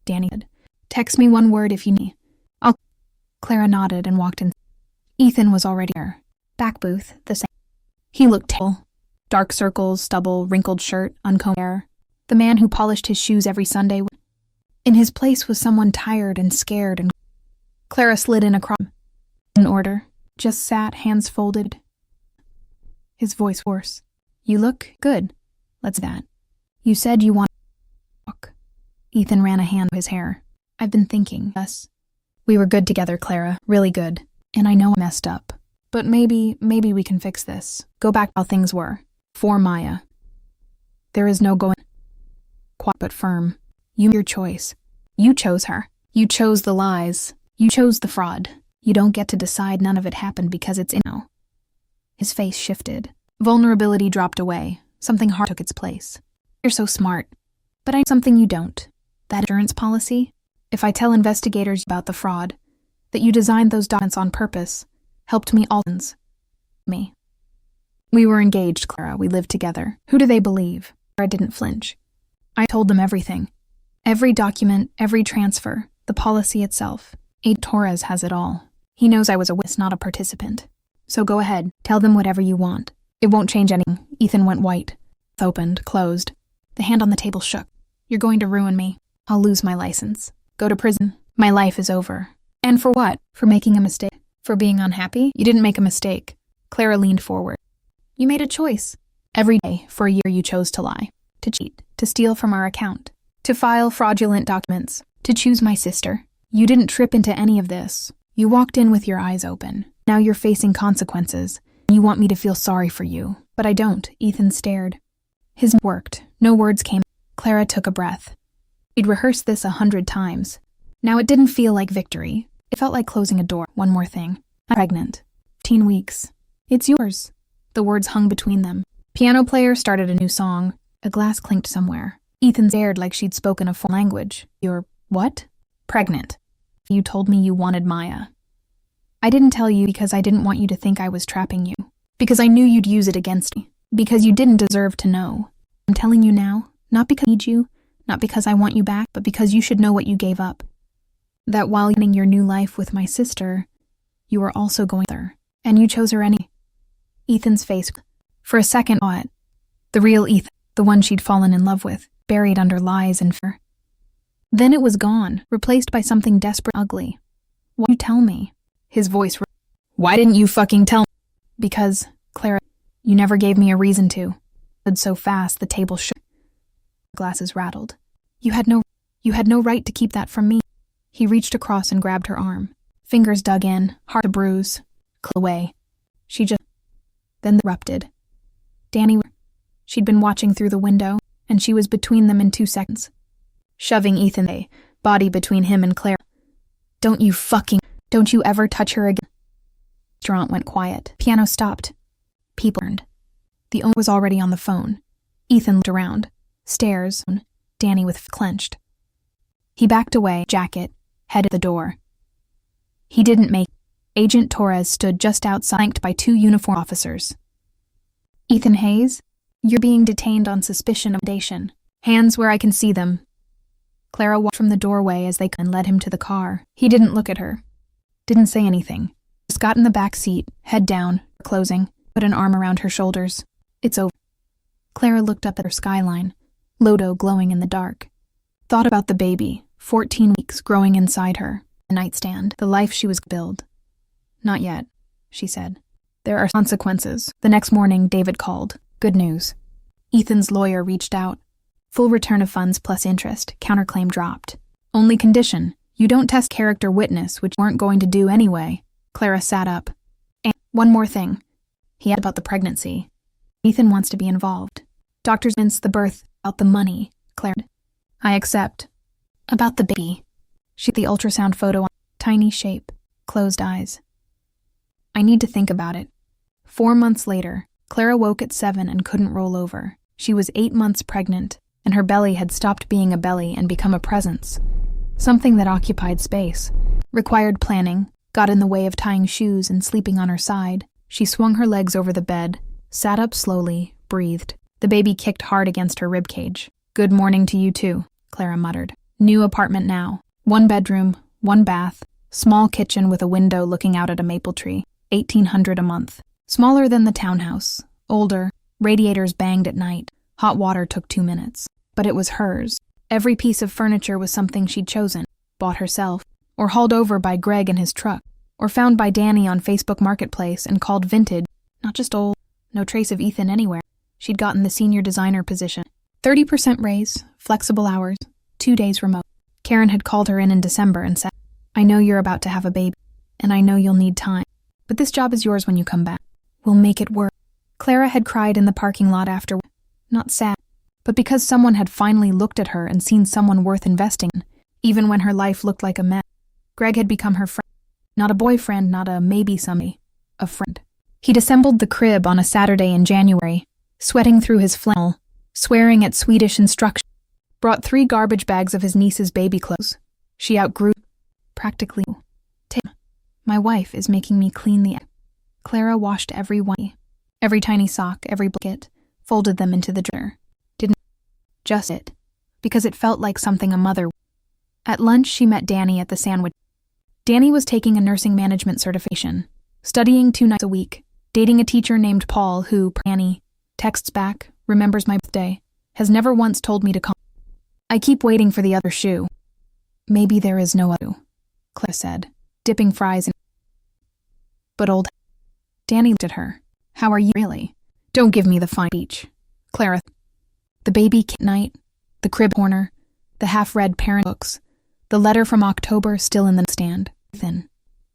Danny said. Text me one word if you need. Clara nodded and walked in. Ethan was already there. Back booth, the same. He looked terrible. Dark circles, stubble, wrinkled shirt, uncombed hair. The man who polished his shoes every Sunday. In his place was someone tired and scared, and Clara slid in across. In order, just sat, hands folded. His voice hoarse. You look good. Let's do that. You said you want to talk. Ethan ran a hand through his hair. I've been thinking, us. We were good together, Clara, really good. And I know I messed up. But maybe we can fix this. Go back to how things were. For Maya. There is no going. Quiet but firm. Your choice. You chose her. You chose the lies. You chose the fraud. You don't get to decide none of it happened because it's in now. His face shifted. Vulnerability dropped away. Something hard took its place. You're so smart. But I know something you don't. That insurance policy? If I tell investigators about the fraud, that you designed those documents on purpose, helped me all me. We were engaged, Clara. We lived together. Who do they believe? Clara didn't flinch. I told them everything. Every document, every transfer, the policy itself. Agent Torres has it all. He knows I was a witness, not a participant. So go ahead, tell them whatever you want. It won't change anything. Ethan went white. Opened, closed. The hand on the table shook. You're going to ruin me. I'll lose my license. Go to prison. My life is over. And for what? For making a mistake? For being unhappy? You didn't make a mistake. Clara leaned forward. You made a choice. Every day, for a year, you chose to lie. To cheat. To steal from our account. To file fraudulent documents. To choose my sister. You didn't trip into any of this. You walked in with your eyes open. Now you're facing consequences. You want me to feel sorry for you. But I don't. Ethan stared. His worked. No words came. Clara took a breath. She'd rehearsed this 100 times. Now it didn't feel like victory. It felt like closing a door. One more thing. I'm pregnant. 15 weeks. It's yours. The words hung between them. Piano player started a new song. A glass clinked somewhere. Ethan stared like she'd spoken a foreign language. You're what? Pregnant. You told me you wanted Maya. I didn't tell you because I didn't want you to think I was trapping you. Because I knew you'd use it against me. Because you didn't deserve to know. I'm telling you now, not because I need you, not because I want you back, but because you should know what you gave up. That while beginning your new life with my sister, you were also going there, and you chose her anyway. Ethan's face, for a second, saw it. The real Ethan, the one she'd fallen in love with, buried under lies and fear. Then it was gone, replaced by something desperate and ugly. Why didn't you tell me? His voice. Why didn't you fucking tell me? Because, Clara, you never gave me a reason to. Stood so fast the table shook. Glasses rattled. You had no right to keep that from me. He reached across and grabbed her arm. Fingers dug in, heart a bruise. Away. She just then erupted. Danny. She'd been watching through the window, and she was between them in 2 seconds. Shoving Ethan, body between him and Claire. Don't you ever touch her again. The restaurant went quiet. Piano stopped. People turned. The owner was already on the phone. Ethan looked around. Stairs. Danny with clenched. He backed away, jacket, headed the door. He didn't make it. Agent Torres stood just outside, flanked by 2 uniformed officers. Ethan Hayes, you're being detained on suspicion of intimidation. Hands where I can see them. Clara walked from the doorway as they and led him to the car. He didn't look at her. Didn't say anything. Just got in the back seat, head down, closing, put an arm around her shoulders. It's over. Clara looked up at her skyline, Lodo glowing in the dark. Thought about the baby, 14 weeks growing inside her, the nightstand, the life she was build. Not yet, she said. There are consequences. The next morning, David called. Good news. Ethan's lawyer reached out. Full return of funds plus interest, counterclaim dropped. Only condition, you don't test character witness, which you weren't going to do anyway. Clara sat up. And one more thing. He had about the pregnancy. Ethan wants to be involved. Doctors mince the birth, about the money, Clara. I accept. About the baby. She had the ultrasound photo on tiny shape, closed eyes. I need to think about it. 4 months later, Clara woke at 7 and couldn't roll over. She was 8 months pregnant, and her belly had stopped being a belly and become a presence. Something that occupied space, required planning, got in the way of tying shoes and sleeping on her side. She swung her legs over the bed, sat up slowly, breathed. The baby kicked hard against her ribcage. Good morning to you too, Clara muttered. New apartment now. 1 bedroom, 1 bath, small kitchen with a window looking out at a maple tree. $1,800 a month. Smaller than the townhouse. Older. Radiators banged at night. Hot water took 2 minutes. But it was hers. Every piece of furniture was something she'd chosen, bought herself, or hauled over by Greg in his truck, or found by Danny on Facebook Marketplace and called vintage, not just old. No trace of Ethan anywhere. She'd gotten the senior designer position. 30% raise, flexible hours, 2 days remote. Karen had called her in December and said, I know you're about to have a baby, and I know you'll need time. But this job is yours when you come back. We'll make it work. Clara had cried in the parking lot after, not sad, but because someone had finally looked at her and seen someone worth investing in, even when her life looked like a mess. Greg had become her friend. Not a boyfriend, not a maybe somebody. A friend. He'd assembled the crib on a Saturday in January, sweating through his flannel, swearing at Swedish instruction. Brought 3 garbage bags of his niece's baby clothes. She outgrew practically. My wife is making me clean the... Clara washed every one. Every tiny sock, every blanket, folded them into the drawer. Didn't just it, because it felt like something a mother... At lunch, she met Danny at the sandwich. Danny was taking a nursing management certification, studying 2 nights a week, dating a teacher named Paul who, Annie, texts back, remembers my birthday, has never once told me to call. I keep waiting for the other shoe. Maybe there is no other, Clara said, dipping fries in. But old Danny looked at her. How are you really? Don't give me the fine speech. Clara. The baby night, the crib corner, the half-read parent books, the letter from October still in the stand. Ethan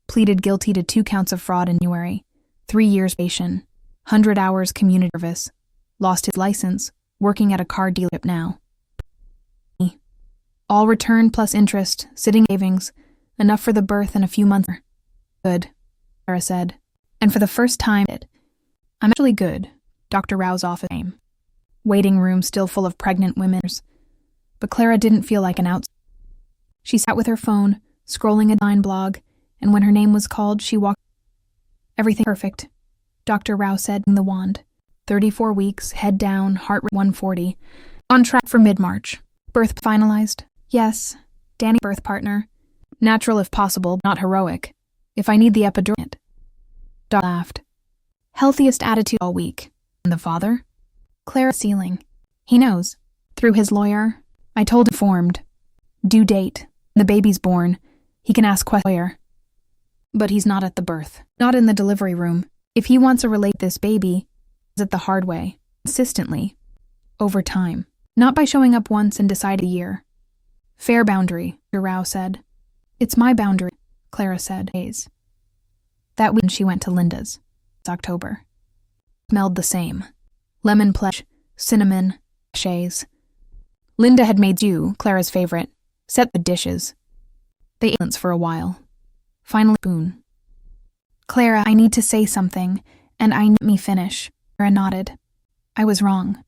pleaded guilty to 2 counts of fraud in January, 3 years probation, 100 hours community service, lost his license, working at a car dealership now. All return plus interest, sitting savings, enough for the birth and a few months. Good, Clara said. And for the first time, I'm actually good. Dr. Rao's office came. Waiting room still full of pregnant women. But Clara didn't feel like an outsider. She sat with her phone, scrolling a Dine blog, and when her name was called, she walked. Everything perfect, Dr. Rao said, the wand. 34 weeks, head down, heart rate 140. On track for mid-March. Birth finalized? Yes. Danny, birth partner. Natural if possible, not heroic. If I need the epidural. Doc laughed. Healthiest attitude all week. And the father? Clara ceiling. He knows. Through his lawyer, I told him informed. Due date. The baby's born. He can ask questions. But he's not at the birth. Not in the delivery room. If he wants to relate this baby, it the hard way. Consistently. Over time. Not by showing up once and deciding a year. Fair boundary, Rao said. It's my boundary, Clara said. That week she went to Linda's. It's October. Smelled the same. Lemon pledge, cinnamon, sachets. Linda had made stew, Clara's favorite, set the dishes. They ate for a while. Finally, spoon. Clara, I need to say something, and I need me finish. Clara nodded. I was wrong.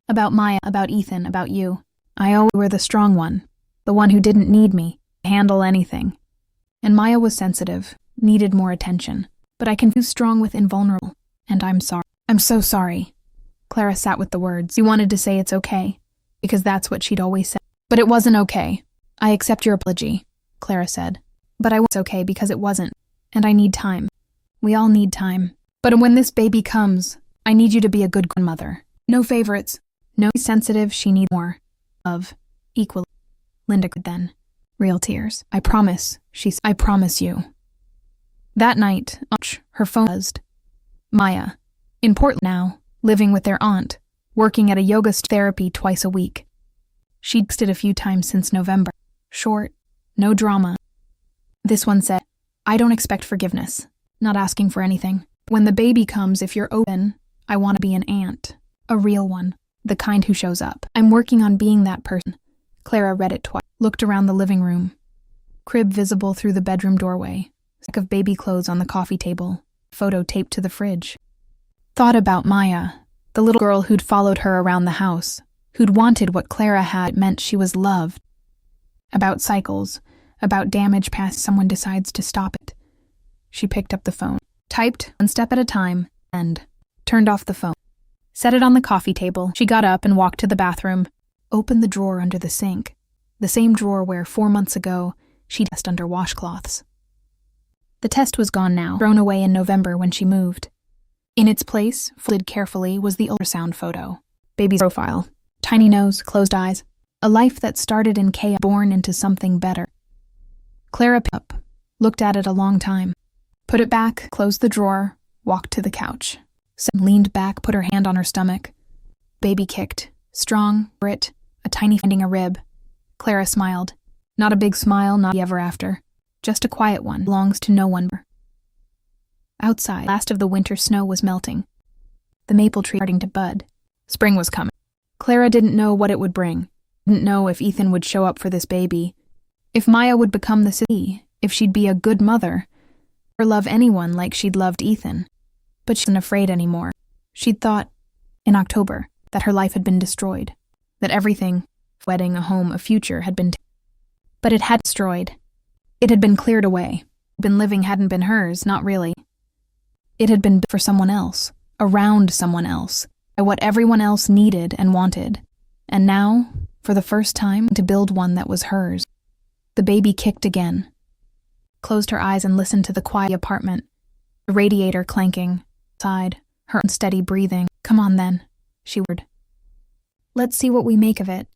About Maya, about Ethan, about you. I always were the strong one, the one who didn't need me to handle anything. And Maya was sensitive, needed more attention. But I confused strong with invulnerable, and I'm sorry. I'm so sorry. Clara sat with the words. She wanted to say it's okay, because that's what she'd always said. But it wasn't okay. I accept your apology, Clara said. But I was okay because it wasn't, and I need time. We all need time. But when this baby comes, I need you to be a good grandmother. No favorites. No sensitive, she needs more. Of. Equally. Linda could then. Real tears. I promise, she said. I promise you. That night, her phone buzzed. Maya. In Portland now, living with their aunt, working at a yoga therapy twice a week. She'd texted a few times since November. Short. No drama. This one said, I don't expect forgiveness. Not asking for anything. When the baby comes, if you're open, I want to be an aunt. A real one. The kind who shows up. I'm working on being that person. Clara read it twice. Looked around the living room. Crib visible through the bedroom doorway. Sack of baby clothes on the coffee table. Photo taped to the fridge. Thought about Maya, the little girl who'd followed her around the house, who'd wanted what Clara had. It meant she was loved. About cycles. About damage past someone decides to stop it. She picked up the phone. Typed, one step at a time, and turned off the phone. Set it on the coffee table. She got up and walked to the bathroom. Opened the drawer under the sink. The same drawer where 4 months ago she'd tested under washcloths. The test was gone now, thrown away in November when she moved. In its place, folded carefully, was the ultrasound photo. Baby's profile. Tiny nose, closed eyes. A life that started in chaos, born into something better. Clara picked up, looked at it a long time. Put it back, closed the drawer, walked to the couch. Leaned back, put her hand on her stomach. Baby kicked. Strong, Brit, a tiny finding a rib. Clara smiled. Not a big smile, not ever after. Just a quiet one. Belongs to no one. Outside, last of the winter snow was melting. The maple tree starting to bud. Spring was coming. Clara didn't know what it would bring. Didn't know if Ethan would show up for this baby. If Maya would become the city. If she'd be a good mother. Or love anyone like she'd loved Ethan. But she wasn't afraid anymore. She'd thought, in October, that her life had been destroyed. That everything, wedding, a home, a future, had been but it had destroyed. It had been cleared away. Been living hadn't been hers, not really. It had been built for someone else, around someone else, by what everyone else needed and wanted. And now, for the first time, to build one that was hers. The baby kicked again. Closed her eyes and listened to the quiet apartment. The radiator clanking. Sighed, her unsteady breathing. Come on then, she whispered. Let's see what we make of it.